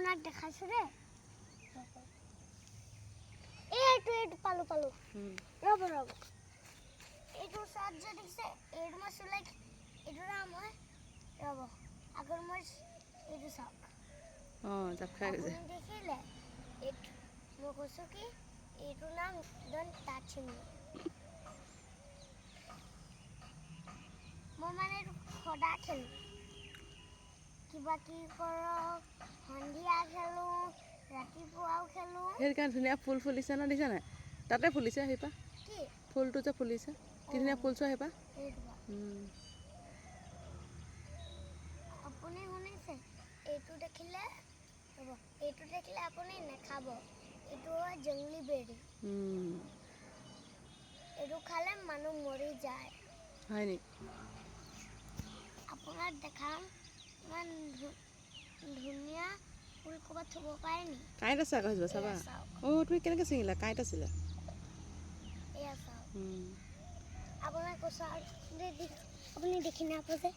আপোনাক দেখাইছো ৰে এইটো পালো ৰব এইটো সাত যে দিছে এইটো মই চলাই এইটো নাম হয় ৰব আগৰ মই এইটো চাওক জাপ খাই গৈছে আপুনি দেখিলে এইটো মই কৈছো কি এইটো নাম ডন্ট টাচ মি মই মানে সদা খেলো কিবা কি কৰক সন্ধিয়া খেলো ৰাতিপুৱাও খেলো সেইকাৰণে ধুনীয়া ফুল ফুলিছে ন দেখিছা নাই তাতে ফুলিছে সেইপা কি ফুলটো যে ফুলিছে কি ধুনীয়া ফুল চোৱা সেইপা আপুনি শুনিছে এইটো দেখিলে আপুনি নেখাব এইটো হয় জংলী বেৰী এইটো খালে মানুহ মৰি যায় হয় নি আপোনাক দেখাম ইমান ধুনীয়া ফুল ক'ৰবাত থ'ব পাৰে নি কাঁইট আছে আকৌ সেইজোপা চাবা তুমি কেনেকৈ ছিঙিলা কাঁইট আছিলে এয়া চাওক আপোনাৰ কৈছো আপুনি দেখি নাপাব যে